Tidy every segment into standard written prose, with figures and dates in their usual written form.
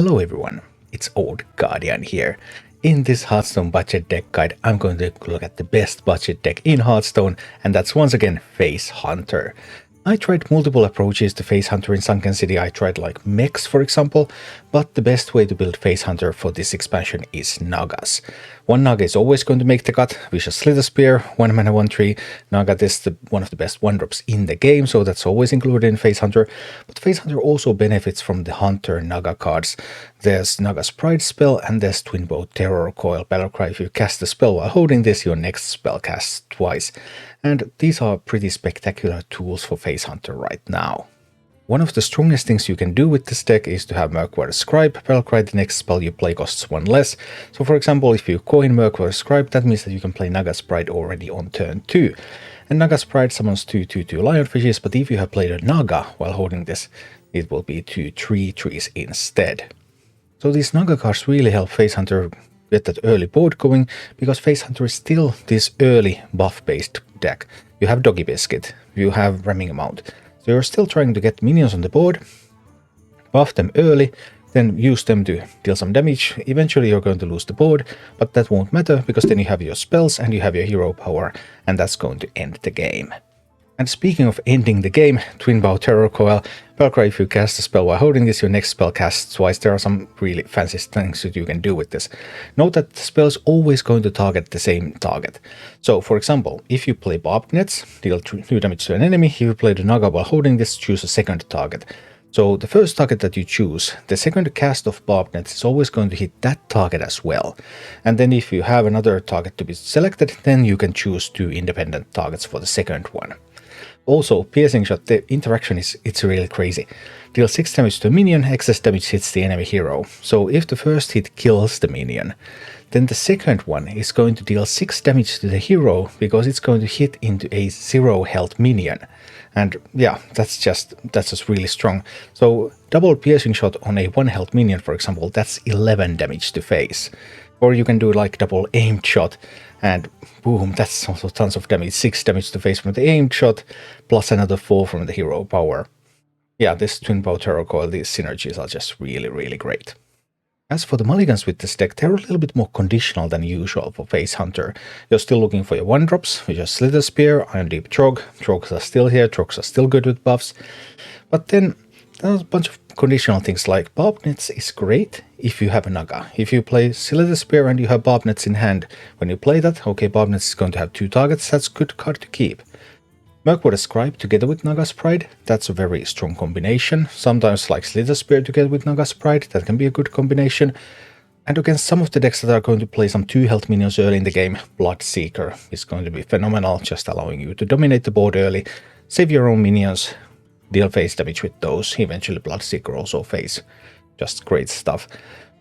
Hello everyone, it's Old Guardian here. In this Hearthstone budget deck guide, I'm going to look at the best budget deck in Hearthstone, and that's once again Face Hunter. I tried multiple approaches to Face Hunter in Sunken City. I tried like mechs for example, but the best way to build Face Hunter for this expansion is Nagas. One Naga is always going to make the cut. Vicious Slither Spear, 1 mana 1/3. Naga is one of the best 1-drops in the game, so that's always included in Face Hunter. But Face Hunter also benefits from the Hunter Naga cards. There's Naga's Pride spell and there's Twin Bow Terror Coil Battlecry. If you cast the spell while holding this, your next spell casts twice. And these are pretty spectacular tools for Face Hunter right now. One of the strongest things you can do with this deck is to have Murkwater Scribe. Battlecry, the next spell you play costs 1 less. So for example, if you coin Murkwater Scribe, that means that you can play Naga's Pride already on turn 2. And Naga's Pride summons 2/2/2 Lionfishes, but if you have played a Naga while holding this, it will be 2 3/3s instead. So these Naga cards really help Face Hunter get that early board going, because Face Hunter is still this early buff-based deck. You have Doggy Biscuit, you have Ramming Amount. So you're still trying to get minions on the board, buff them early, then use them to deal some damage. Eventually you're going to lose the board, but that won't matter, because then you have your spells and you have your hero power, and that's going to end the game. And speaking of ending the game, Twin Bow Terror Coil, Battlecry, if you cast a spell while holding this, your next spell casts twice. There are some really fancy things that you can do with this. Note that the spell is always going to target the same target. So, for example, if you play Barbed Nets, deal 2 damage to an enemy. If you play the Naga while holding this, choose a second target. So the first target that you choose, the second cast of Barbed Nets is always going to hit that target as well. And then if you have another target to be selected, then you can choose 2 independent targets for the second one. Also, Piercing Shot, the interaction it's really crazy. Deal 6 damage to a minion, excess damage hits the enemy hero. So if the first hit kills the minion, then the second one is going to deal 6 damage to the hero, because it's going to hit into a 0 health minion. And yeah, that's just really strong. So double Piercing Shot on a 1 health minion, for example, that's 11 damage to face. Or you can do like double aimed shot, and boom, that's also tons of damage. 6 damage to face from the aimed shot, plus another 4 from the hero power. Yeah, this Twin Bow Terror Coil, these synergies are just really great. As for the mulligans with this deck, they're a little bit more conditional than usual for Face Hunter. You're still looking for your 1-drops, which are Slither Spear, Iron Deep Trog. Trogs are still here, Trogs are still good with buffs. But then there's a bunch of conditional things like Barbed Nets is great if you have a Naga. If you play Slither Spear and you have Barbed Nets in hand, when you play that, okay, Barbed Nets is going to have 2 targets, that's a good card to keep. Murkwater Scribe together with Naga's Pride, that's a very strong combination. Sometimes like Slither Spear together with Naga's Pride, that can be a good combination. And against some of the decks that are going to play some 2 health minions early in the game, Bloodseeker is going to be phenomenal, just allowing you to dominate the board early, save your own minions, deal face damage with those, eventually Bloodseeker also face. Just great stuff.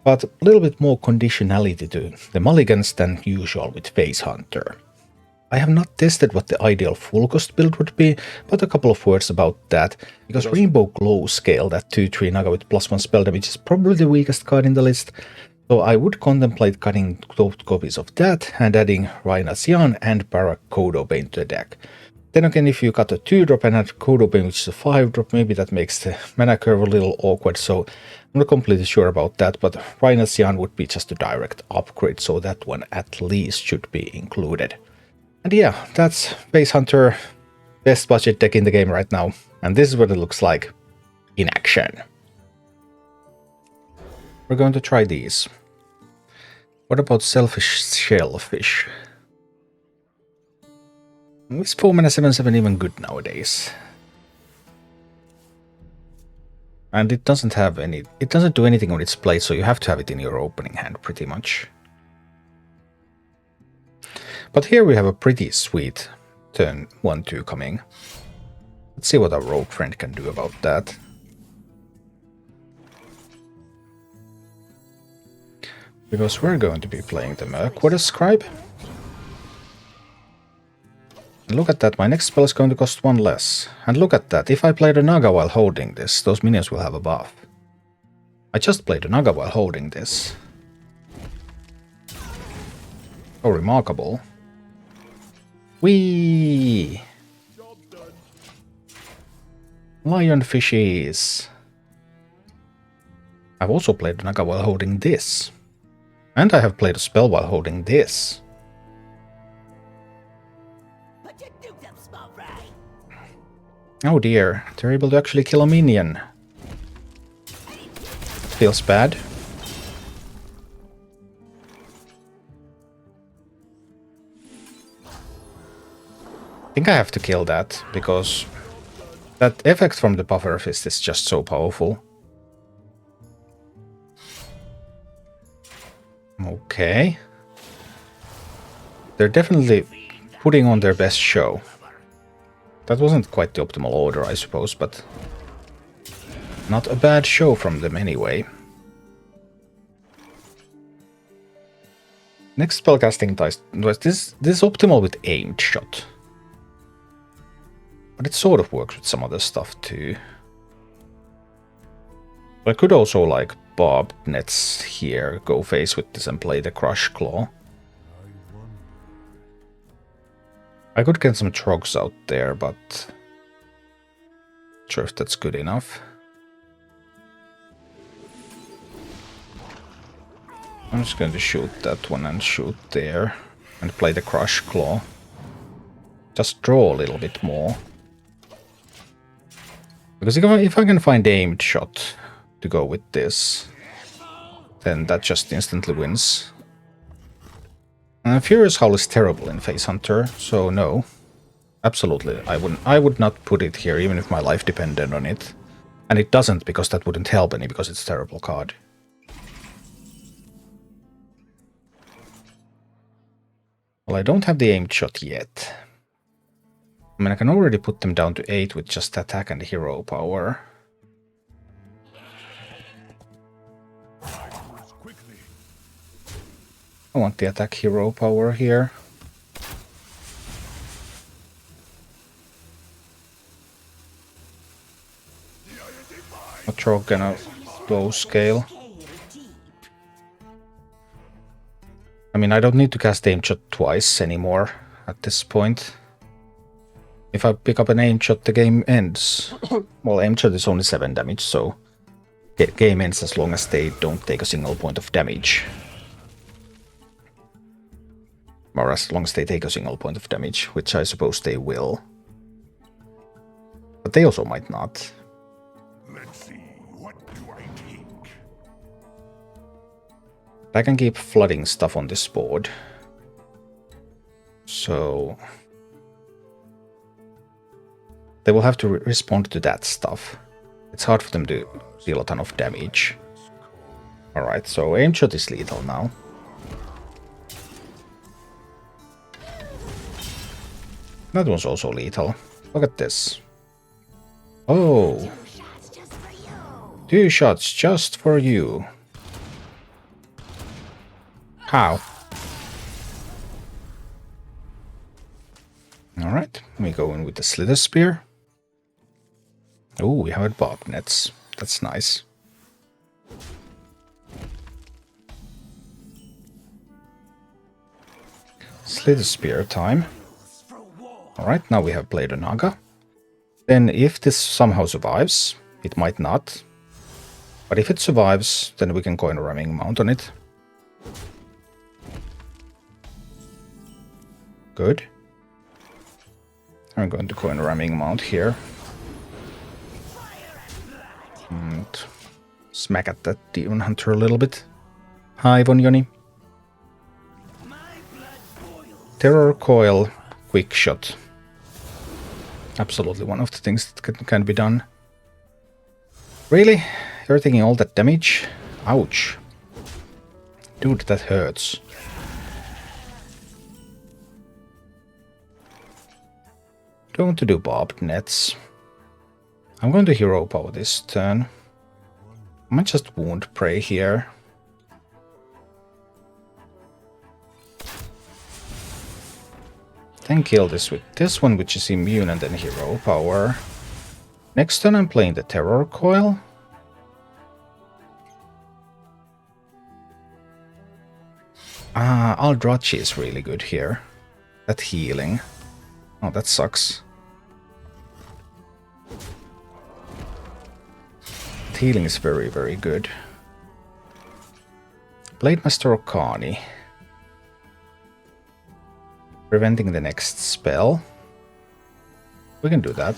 But a little bit more conditionality to the mulligans than usual with Face Hunter. I have not tested what the ideal full cost build would be, but a couple of words about that, because Rainbow Glow Scale, that 2/3 Naga with +1 spell damage, is probably the weakest card in the list. So I would contemplate cutting 2 copies of that and adding Rhina's Yarn and Barak Kodobane to the deck. Then again, if you cut a 2-drop and add Kodobane, which is a 5-drop, maybe that makes the mana curve a little awkward, so I'm not completely sure about that, but Rhina's Yarn would be just a direct upgrade, so that one at least should be included. And yeah, that's Face Hunter, best budget deck in the game right now, and this is what it looks like in action. We're going to try these. What about Selfish Shellfish? Is 4 mana 7/7 even good nowadays? And it doesn't do anything when it's played, so you have to have it in your opening hand pretty much. But here we have a pretty sweet turn 1/2 coming. Let's see what our rogue friend can do about that. Because we're going to be playing the Murkwater Scribe. And look at that, my next spell is going to cost 1 less. And look at that, if I play the Naga while holding this, those minions will have a buff. I just played the Naga while holding this. Oh, remarkable. Whee! Lionfishes. I've also played Naga while holding this. And I have played a spell while holding this. Oh dear, they're able to actually kill a minion. Feels bad. I think I have to kill that, because that effect from the Buffer Fist is just so powerful. Okay. They're definitely putting on their best show. That wasn't quite the optimal order, I suppose, but not a bad show from them anyway. Next spellcasting dice. This is optimal with aimed shot. But it sort of works with some other stuff too. I could also like bob nets here, go face with this and play the Crush Claw. I could get some trogs out there, but not sure if that's good enough. I'm just going to shoot that one and shoot there and play the Crush Claw. Just draw a little bit more. Because if I can find aimed shot to go with this, then that just instantly wins. Furious Howl is terrible in Face Hunter, so no. Absolutely, I would not put it here even if my life depended on it. And it doesn't, because that wouldn't help any, because it's a terrible card. Well, I don't have the aimed shot yet. I mean, I can already put them down to 8 with just attack and hero power. I want the attack hero power here. A Trog and a low scale. I mean, I don't need to cast aim shot twice anymore at this point. If I pick up an aim shot, the game ends. Well, aim shot is only 7 damage, so game ends as long as they don't take a single point of damage. Or as long as they take a single point of damage, which I suppose they will. But they also might not. Let's see, what do I think? I can keep flooding stuff on this board. So they will have to respond to that stuff. It's hard for them to deal a ton of damage. Alright, so aim shot is lethal now. That one's also lethal. Look at this. Oh. 2 shots just for you. How? Alright, we go in with the Slither Spear. Oh, we have bob nets. That's nice. Slither Spear time. Alright, now we have played a Naga. Then if this somehow survives, it might not. But if it survives, then we can coin a ramming mount on it. Good. I'm going to coin a ramming mount here. And smack at that Demon Hunter a little bit. Hi, Von Joni. Terror Coil, Quick Shot. Absolutely one of the things that can be done. Really? You're taking all that damage? Ouch. Dude, that hurts. Don't want to do bobbed nets. I'm going to hero power this turn. I might just wound prey here. Then kill this with this one, which is immune, and then hero power. Next turn I'm playing the Terror Coil. Aldrachi is really good here. That healing. Oh, that sucks. That healing is very, very good. Blade Master Okani. Preventing the next spell. We can do that.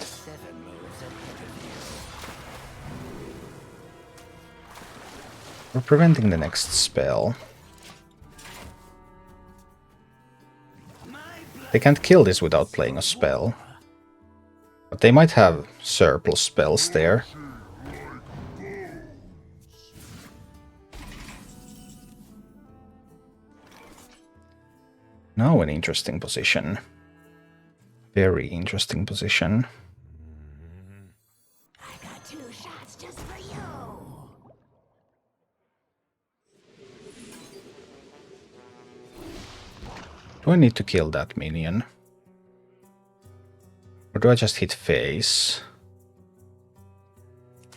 We're preventing the next spell. They can't kill this without playing a spell. But they might have surplus spells there. Now an interesting position. Very interesting position. I got 2 shots just for you. Do I need to kill that minion? Or do I just hit face?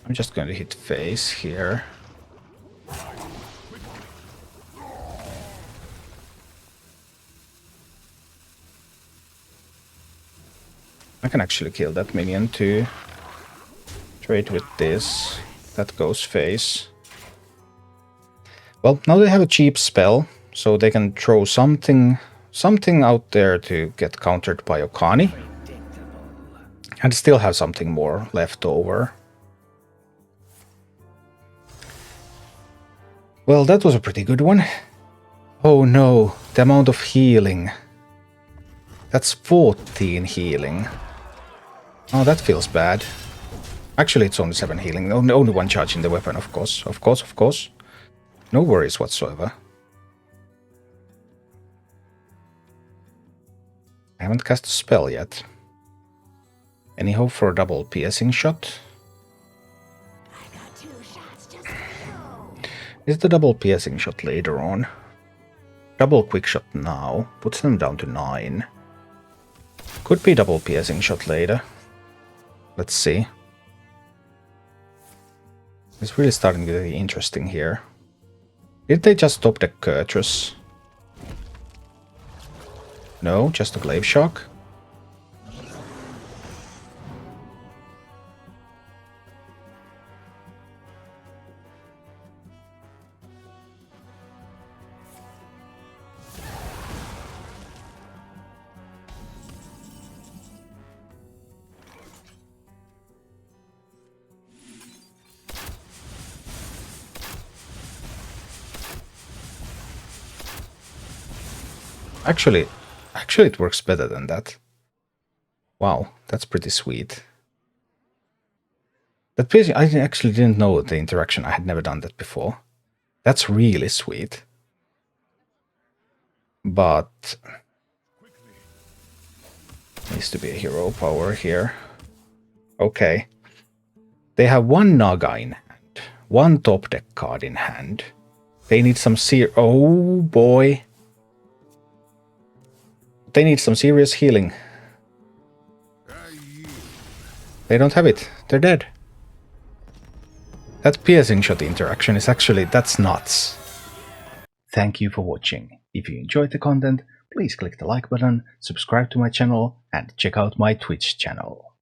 I'm just going to hit face here. I can actually kill that minion too. Trade with this. That goes face. Well, now they have a cheap spell, so they can throw something out there to get countered by Okani. And still have something more left over. Well, that was a pretty good one. Oh no, the amount of healing. That's 14 healing. Oh, that feels bad. Actually, it's only 7 healing. Only 1 charge in the weapon, of course. Of course. No worries whatsoever. I haven't cast a spell yet. Any hope for a double piercing shot? I got 2 shots just for you. Is the double piercing shot later on? Double quick shot now. Puts them down to 9. Could be double piercing shot later. Let's see. It's really starting to get interesting here. Did they just top deck Kurtrus? No, just a Glaive Shock. Actually, it works better than that. Wow, that's pretty sweet. That piercing, I actually didn't know the interaction. I had never done that before. That's really sweet. But needs to be a hero power here. Okay. They have 1 Naga in hand, 1 top deck card in hand. They need some oh boy. They need some serious healing. They don't have it. They're dead. That piercing shot interaction is actually, that's nuts. Thank you for watching. If you enjoyed the content, please click the like button, subscribe to my channel, and check out my Twitch channel.